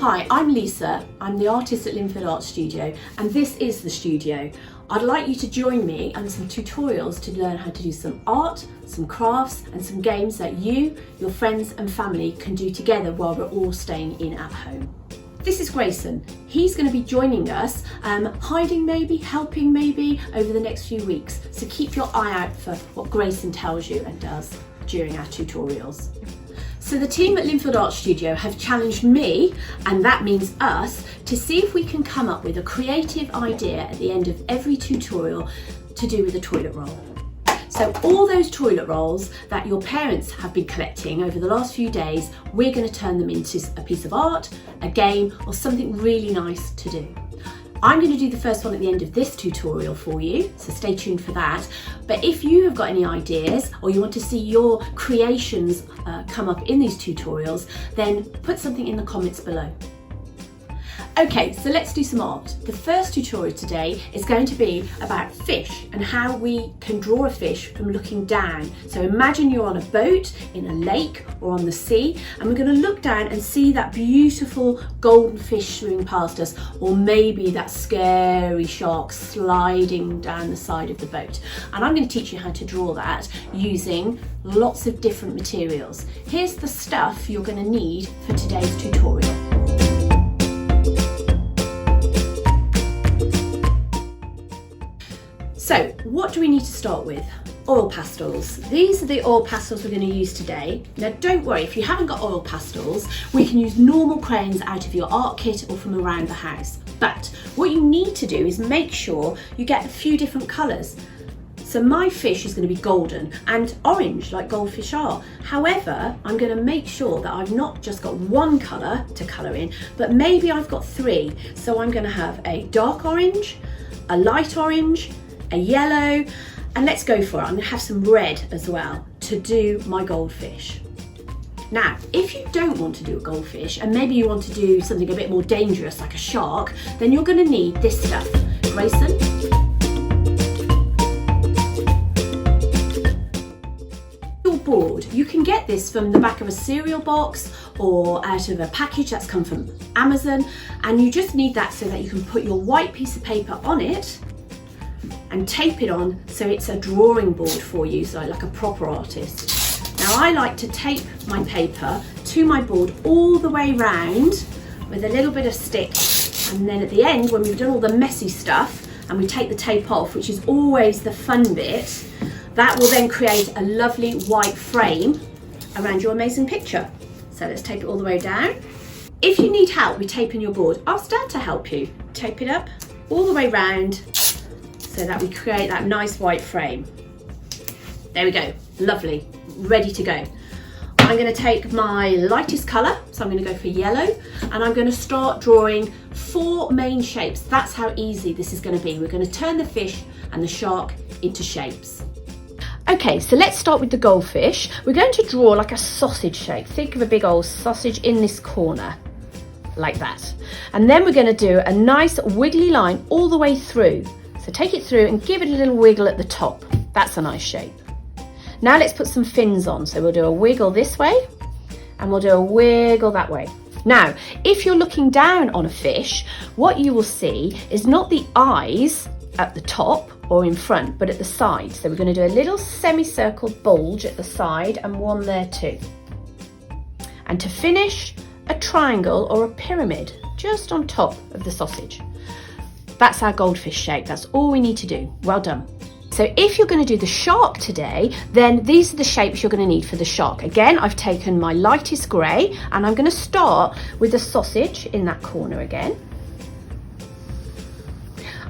Hi, I'm Lisa. I'm the artist at Lindfield Art Studio, and this is the studio. I'd like you to join me on some tutorials to learn how to do some art, some crafts, and some games that you, your friends and family can do together while we're all staying in at home. This is Grayson. He's going to be joining us, hiding maybe, helping maybe, over the next few weeks. So keep your eye out for what Grayson tells you and does during our tutorials. So the team at Lindfield Art Studio have challenged me, and that means us, to see if we can come up with a creative idea at the end of every tutorial to do with a toilet roll. So all those toilet rolls that your parents have been collecting over the last few days, we're going to turn them into a piece of art, a game, or something really nice to do. I'm going to do the first one at the end of this tutorial for you, so stay tuned for that. But if you have got any ideas or you want to see your creations come up in these tutorials, then put something in the comments below. Okay, so let's do some art. The first tutorial today is going to be about fish and how we can draw a fish from looking down. So imagine you're on a boat in a lake or on the sea, and we're going to look down and see that beautiful golden fish swimming past us, or maybe that scary shark sliding down the side of the boat. And I'm going to teach you how to draw that using lots of different materials. Here's the stuff you're going to need for today's tutorial. So what do we need to start with? Oil pastels. These are the oil pastels we're going to use today. Now don't worry, if you haven't got oil pastels, we can use normal crayons out of your art kit or from around the house. But what you need to do is make sure you get a few different colours. So my fish is going to be golden and orange like goldfish are. However, I'm going to make sure that I've not just got one colour to colour in, but maybe I've got three. So I'm going to have a dark orange, a light orange, a yellow, and let's go for it. I'm going to have some red as well to do my goldfish. Now, if you don't want to do a goldfish and maybe you want to do something a bit more dangerous like a shark, then you're going to need this stuff. Grayson. Your board. You can get this from the back of a cereal box or out of a package that's come from Amazon, and you just need that so that you can put your white piece of paper on it and tape it on so it's a drawing board for you, so like a proper artist. Now I like to tape my paper to my board all the way round with a little bit of stick, and then at the end when we've done all the messy stuff and we take the tape off, which is always the fun bit, that will then create a lovely white frame around your amazing picture. So let's tape it all the way down. If you need help with taping your board, I'll stand to help you. Tape it up all the way round so that we create that nice white frame. There we go, lovely, ready to go. I'm going to take my lightest colour, so I'm going to go for yellow, and I'm going to start drawing 4 main shapes. That's how easy this is going to be. We're going to turn the fish and the shark into shapes. Okay, so let's start with the goldfish. We're going to draw like a sausage shape. Think of a big old sausage in this corner, like that. And then we're going to do a nice wiggly line all the way through. So take it through and give it a little wiggle at the top. That's a nice shape. Now let's put some fins on. So we'll do a wiggle this way and we'll do a wiggle that way. Now, if you're looking down on a fish, what you will see is not the eyes at the top or in front, but at the side. So we're going to do a little semicircle bulge at the side and one there too. And to finish, a triangle or a pyramid just on top of the sausage. That's our goldfish shape. That's all we need to do. Well done. So if you're going to do the shark today, then these are the shapes you're going to need for the shark. Again, I've taken my lightest grey and I'm going to start with the sausage in that corner again.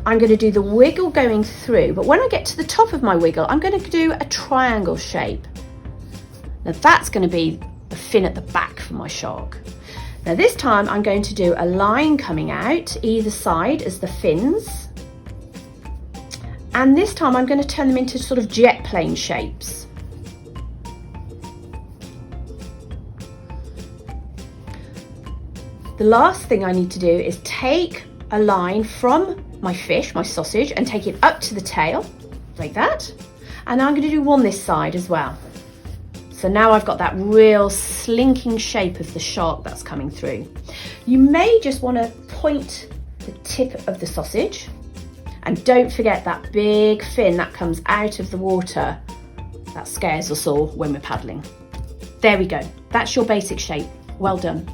I'm going to do the wiggle going through, but when I get to the top of my wiggle, I'm going to do a triangle shape. Now that's going to be the fin at the back for my shark. Now this time I'm going to do a line coming out either side as the fins. And this time I'm going to turn them into sort of jet plane shapes. The last thing I need to do is take a line from my fish, my sausage, and take it up to the tail, like that. And I'm going to do one this side as well. So So now I've got that real slinking shape of the shark that's coming through. You may just want to point the tip of the sausage, and don't forget that big fin that comes out of the water that scares us all when we're paddling. There we go, that's your basic shape. Well done.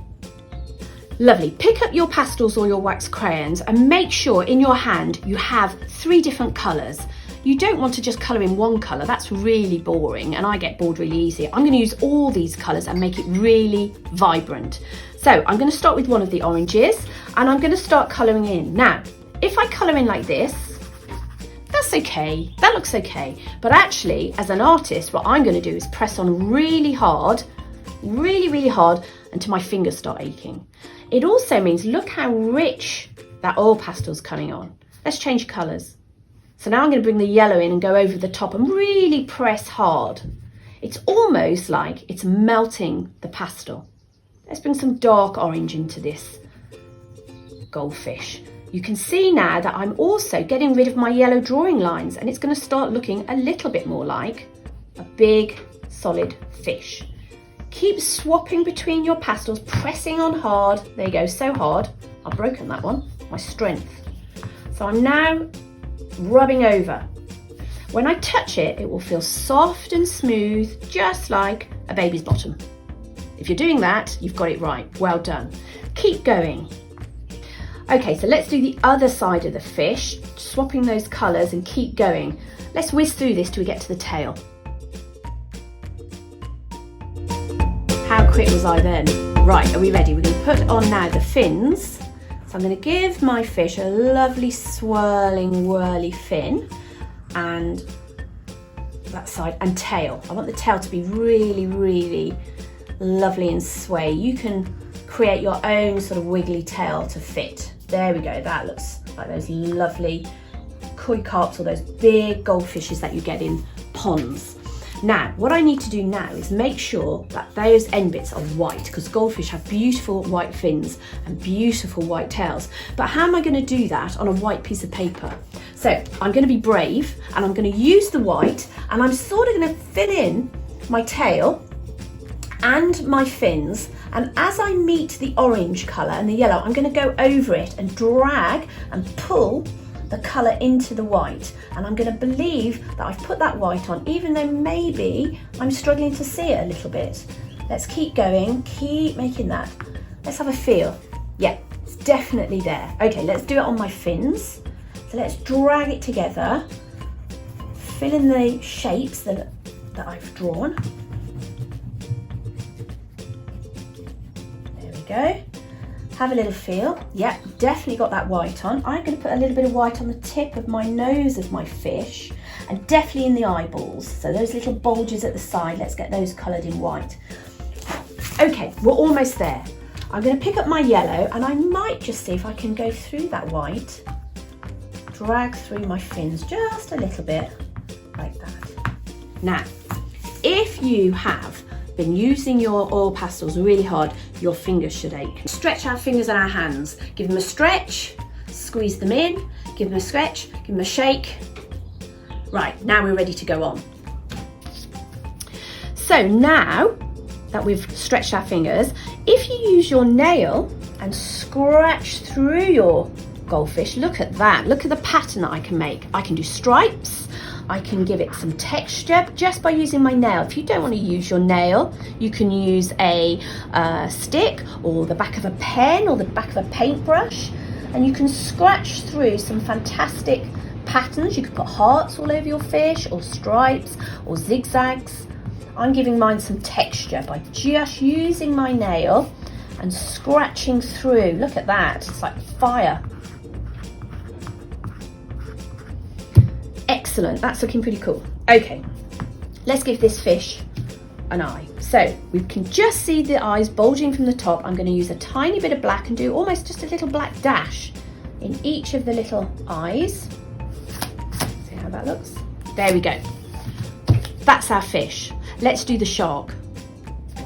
Lovely. Pick up your pastels or your wax crayons and make sure in your hand you have 3 different colours. You don't want to just colour in one colour, that's really boring and I get bored really easy. I'm going to use all these colours and make it really vibrant. So I'm going to start with one of the oranges and I'm going to start colouring in. Now, if I colour in like this, that's okay, that looks okay. But actually, as an artist, what I'm going to do is press on really hard, really hard until my fingers start aching. It also means, look how rich that oil pastel's coming on. Let's change colours. So now I'm going to bring the yellow in and go over the top and really press hard. It's almost like it's melting the pastel. Let's bring some dark orange into this goldfish. You can see now that I'm also getting rid of my yellow drawing lines and it's going to start looking a little bit more like a big solid fish. Keep swapping between your pastels, pressing on hard. There you go, so hard. I've broken that one, my strength. So I'm now rubbing over. When I touch it, it will feel soft and smooth, just like a baby's bottom. If you're doing that, you've got it right. Well done. Keep going. Okay, so let's do the other side of the fish, swapping those colours and keep going. Let's whiz through this till we get to the tail. How quick was I then? Right, are we ready? We're going to put on now the fins. So I'm going to give my fish a lovely swirling, whirly fin and that side and tail. I want the tail to be really lovely and sway. You can create your own sort of wiggly tail to fit. There we go, that looks like those lovely koi carps or those big goldfishes that you get in ponds. Now, what I need to do now is make sure that those end bits are white because goldfish have beautiful white fins and beautiful white tails. But how am I going to do that on a white piece of paper? So I'm going to be brave and I'm going to use the white and I'm sort of going to fill in my tail and my fins, and as I meet the orange colour and the yellow, I'm going to go over it and drag and pull the colour into the white, and I'm going to believe that I've put that white on even though maybe I'm struggling to see it a little bit. Let's keep going, keep making that. Let's have a feel. Yeah, it's definitely there. Okay, let's do it on my fins. So let's drag it together, fill in the shapes that I've drawn. There we go. Have a little feel. Yep, definitely got that white on. I'm going to put a little bit of white on the tip of my nose of my fish and definitely in the eyeballs. So those little bulges at the side, let's get those coloured in white. Okay, we're almost there. I'm going to pick up my yellow and I might just see if I can go through that white, drag through my fins just a little bit like that. Now, if you have been using your oil pastels really hard, your fingers should ache. Stretch our fingers and our hands. Give them a stretch, squeeze them in, give them a stretch, give them a shake. Right, now we're ready to go on. So now that we've stretched our fingers, if you use your nail and scratch through your goldfish, look at that. Look at the pattern that I can make. I can do stripes. I can give it some texture just by using my nail. If you don't want to use your nail, you can use a stick or the back of a pen or the back of a paintbrush, and you can scratch through some fantastic patterns. You could put hearts all over your fish or stripes or zigzags. I'm giving mine some texture by just using my nail and scratching through. Look at that, it's like fire. Excellent, that's looking pretty cool. Okay, let's give this fish an eye. So we can just see the eyes bulging from the top. I'm going to use a tiny bit of black and do almost just a little black dash in each of the little eyes. See how that looks? There we go. That's our fish. Let's do the shark.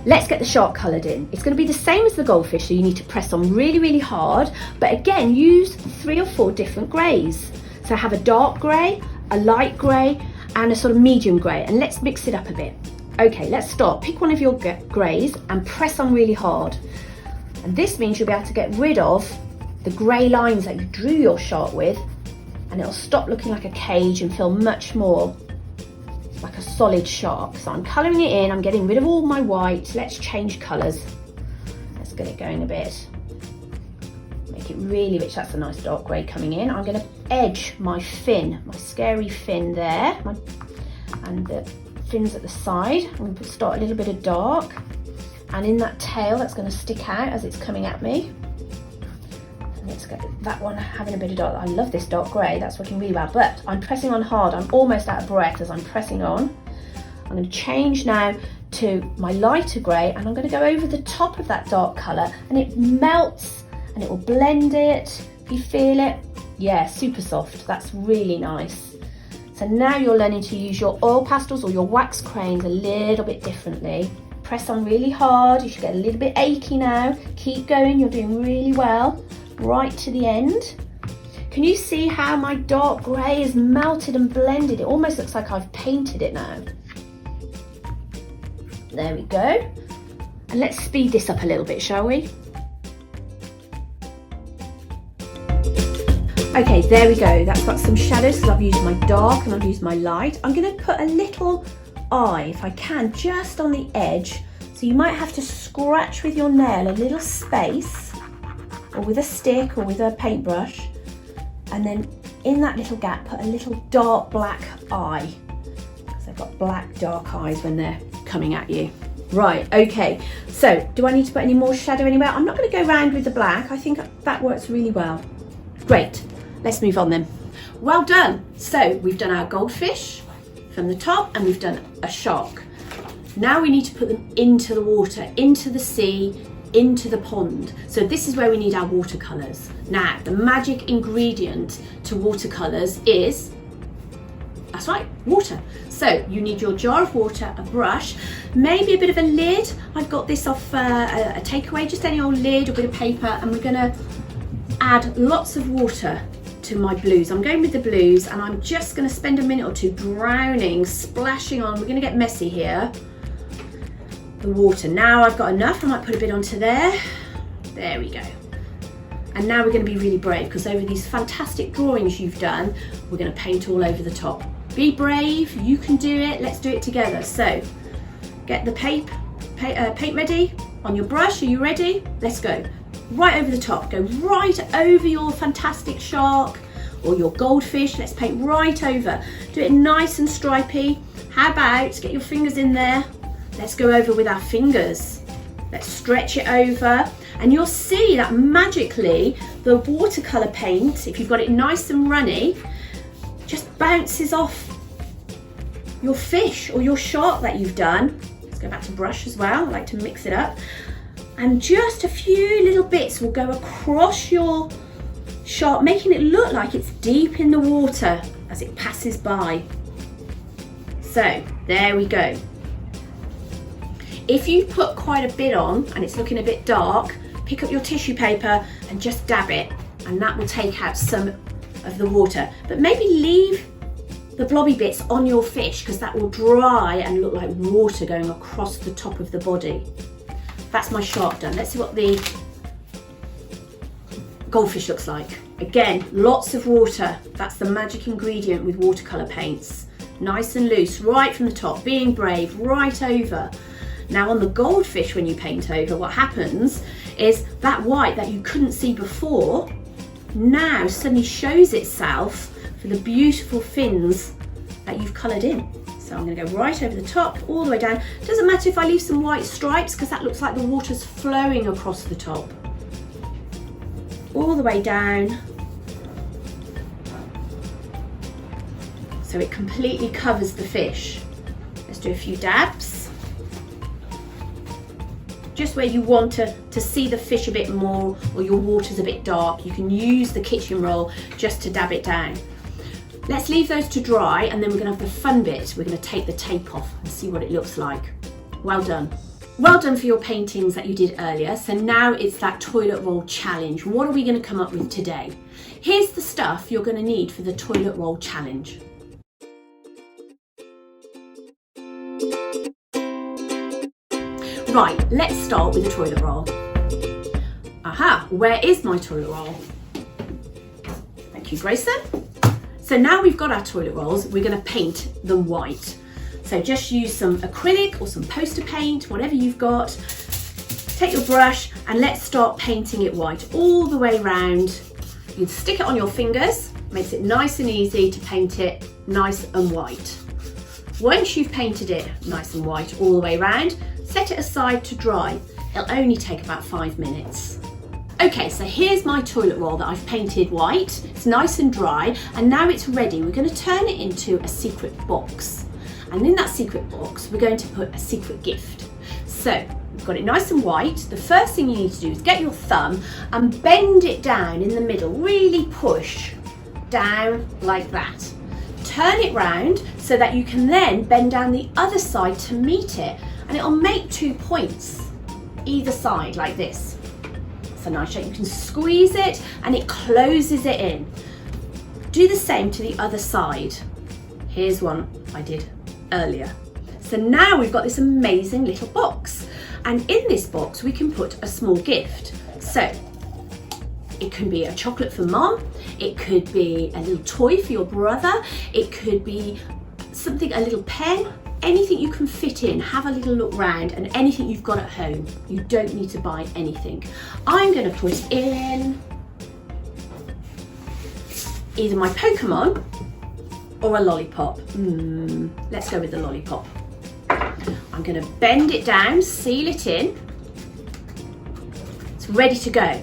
Let's get the shark coloured in. It's going to be the same as the goldfish, so you need to press on really hard, but again use 3 or 4 different greys. So have a dark grey, a light grey and a sort of medium grey, and let's mix it up a bit. Okay, let's start. Pick one of your greys and press on really hard. And this means you'll be able to get rid of the grey lines that you drew your shark with, and it'll stop looking like a cage and feel much more like a solid shark. So I'm colouring it in, I'm getting rid of all my white. Let's change colours. Let's get it going a bit. Make it really rich. That's a nice dark grey coming in. I'm going to edge my fin, my scary fin there, and the fins at the side. I'm going to start a little bit of dark, and in that tail that's going to stick out as it's coming at me. And let's get that one having a bit of dark. I love this dark grey, that's working really well, but I'm pressing on hard. I'm almost out of breath as I'm pressing on. I'm going to change now to my lighter grey, and I'm going to go over the top of that dark colour, and it melts and it will blend it. If you feel it, yeah, super soft. That's really nice. So now you're learning to use your oil pastels or your wax crayons a little bit differently. Press on really hard. You should get a little bit achy now. Keep going, you're doing really well. Right to the end. Can you see how my dark grey is melted and blended? It almost looks like I've painted it now. There we go. And let's speed this up a little bit, shall we? Okay, there we go. That's got some shadows because I've used my dark and I've used my light. I'm going to put a little eye, if I can, just on the edge. So you might have to scratch with your nail a little space, or with a stick or with a paintbrush. And then in that little gap, put a little dark black eye. Because they've got black dark eyes when they're coming at you. Right, okay. So do I need to put any more shadow anywhere? I'm not going to go round with the black. I think that works really well. Great. Let's move on then. Well done. So we've done our goldfish from the top and we've done a shark. Now we need to put them into the water, into the sea, into the pond. So this is where we need our watercolours. Now, the magic ingredient to watercolours is, that's right, water. So you need your jar of water, a brush, maybe a bit of a lid. I've got this off a takeaway, just any old lid or bit of paper, and we're gonna add lots of water to my blues. I'm going with the blues and I'm just going to spend a minute or two drowning, splashing on. We're going to get messy here. The water. Now I've got enough. I might put a bit onto there. There we go. And now we're going to be really brave because over these fantastic drawings you've done, we're going to paint all over the top. Be brave. You can do it. Let's do it together. So get the paint ready on your brush. Are you ready? Let's go. Right over the top, go right over your fantastic shark or your goldfish. Let's paint right over. Do it nice and stripy. How about get your fingers in there? Let's go over with our fingers. Let's stretch it over, and you'll see that magically the watercolor paint, if you've got it nice and runny, just bounces off your fish or your shark that you've done. Let's go back to brush as well. I like to mix it up. And just a few little bits will go across your shark, making it look like it's deep in the water as it passes by. So there we go. If you put quite a bit on and it's looking a bit dark, pick up your tissue paper and just dab it, and that will take out some of the water. But maybe leave the blobby bits on your fish because that will dry and look like water going across the top of the body. That's my shark done. Let's see what the goldfish looks like. Again, lots of water. That's the magic ingredient with watercolour paints. Nice and loose, right from the top, being brave, right over. Now on the goldfish, when you paint over, what happens is that white that you couldn't see before now suddenly shows itself for the beautiful fins that you've coloured in. So I'm going to go right over the top, all the way down. Doesn't matter if I leave some white stripes because that looks like the water's flowing across the top. All the way down. So it completely covers the fish. Let's do a few dabs. Just where you want to see the fish a bit more or your water's a bit dark, you can use the kitchen roll just to dab it down. Let's leave those to dry and then we're going to have the fun bit. We're going to take the tape off and see what it looks like. Well done. Well done for your paintings that you did earlier. So now it's that toilet roll challenge. What are we going to come up with today? Here's the stuff you're going to need for the toilet roll challenge. Right, let's start with the toilet roll. Aha, where is my toilet roll? Thank you, Grayson. So now we've got our toilet rolls, we're going to paint them white. So just use some acrylic or some poster paint, whatever you've got. Take your brush and let's start painting it white all the way round. You can stick it on your fingers, makes it nice and easy to paint it nice and white. Once you've painted it nice and white all the way round, set it aside to dry. It'll only take about 5 minutes. Okay, so here's my toilet roll that I've painted white. It's nice and dry, and now it's ready. We're going to turn it into a secret box. And in that secret box, we're going to put a secret gift. So, we've got it nice and white. The first thing you need to do is get your thumb and bend it down in the middle. Really push down like that. Turn it round so that you can then bend down the other side to meet it. And it'll make 2 points either side like this. It's a nice shape. You can squeeze it and it closes it in. Do the same to the other side. Here's one I did earlier. So now we've got this amazing little box, and in this box we can put a small gift. So it can be a chocolate for mom, it could be a little toy for your brother, it could be something, a little pen, anything you can fit in. Have a little look round, and anything you've got at home. You don't need to buy anything. I'm going to put in either my Pokemon or a lollipop. Let's go with the lollipop. I'm going to bend it down, seal it in. It's ready to go.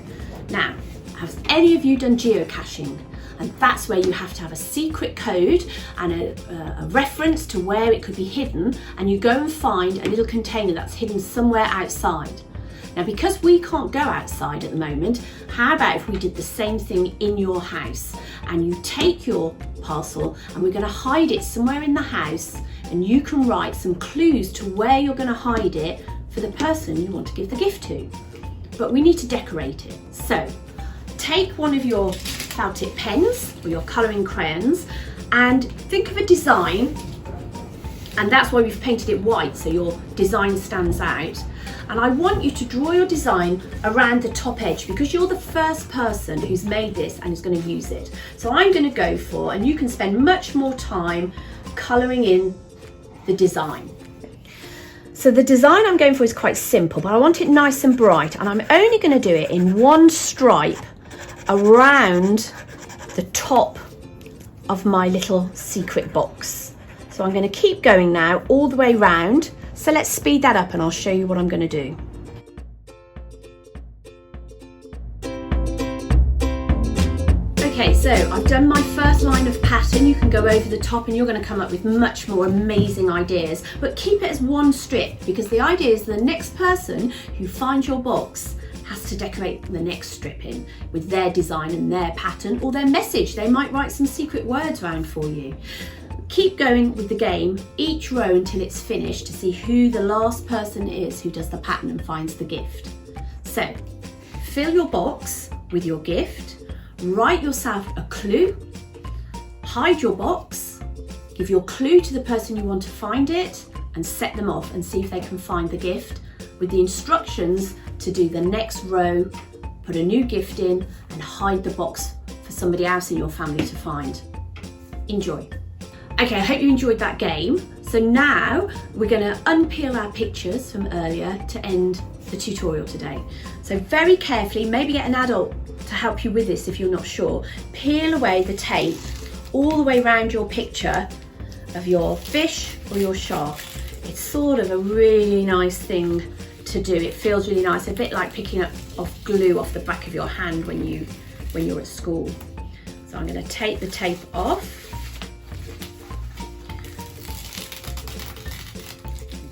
Now, have any of you done geocaching? And that's where you have to have a secret code and a reference to where it could be hidden, and you go and find a little container that's hidden somewhere outside. Now, because we can't go outside at the moment, how about if we did the same thing in your house, and you take your parcel and we're going to hide it somewhere in the house, and you can write some clues to where you're going to hide it for the person you want to give the gift to. But we need to decorate it. So take one of your felt tip pens or your colouring crayons and think of a design, and that's why we've painted it white so your design stands out. And I want you to draw your design around the top edge because you're the first person who's made this and is going to use it. So I'm going to go for, and you can spend much more time colouring in the design. So the design I'm going for is quite simple, but I want it nice and bright, and I'm only going to do it in one stripe around the top of my little secret box. So I'm going to keep going now all the way round. So let's speed that up and I'll show you what I'm going to do. Okay, so I've done my first line of pattern. You can go over the top and you're going to come up with much more amazing ideas, but keep it as one strip, because the idea is the next person who finds your box has to decorate the next strip in with their design and their pattern or their message. They might write some secret words around for you. Keep going with the game each row until it's finished to see who the last person is who does the pattern and finds the gift. So fill your box with your gift, write yourself a clue, hide your box, give your clue to the person you want to find it, and set them off and see if they can find the gift with the instructions to do the next row, put a new gift in and hide the box for somebody else in your family to find. Enjoy. Okay, I hope you enjoyed that game. So now we're going to unpeel our pictures from earlier to end the tutorial today. So very carefully, maybe get an adult to help you with this if you're not sure. Peel away the tape all the way around your picture of your fish or your shark. It's sort of a really nice thing to do. It feels really nice, a bit like picking up off glue off the back of your hand when you're at school. So I'm going to take the tape off.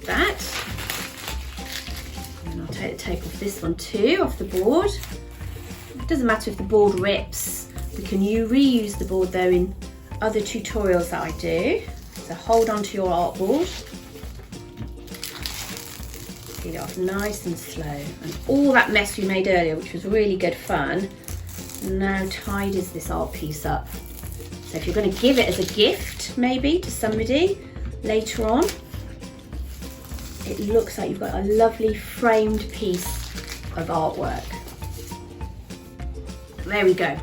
That, and I'll take the tape off this one too, off the board. It doesn't matter if the board rips, we can reuse the board though in other tutorials that I do. So hold on to your artboard, get it off nice and slow, and all that mess we made earlier, which was really good fun, now tidies this art piece up. So if you're going to give it as a gift maybe to somebody later on, it looks like you've got a lovely framed piece of artwork. There we go.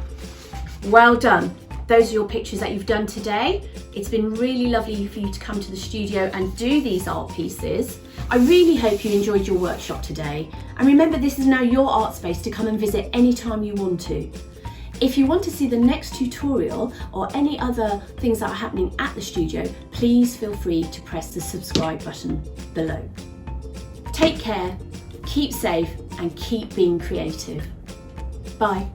Well done. Those are your pictures that you've done today. It's been really lovely for you to come to the studio and do these art pieces. I really hope you enjoyed your workshop today. And remember, this is now your art space to come and visit anytime you want to. If you want to see the next tutorial or any other things that are happening at the studio, please feel free to press the subscribe button below. Take care, keep safe, and keep being creative. Bye.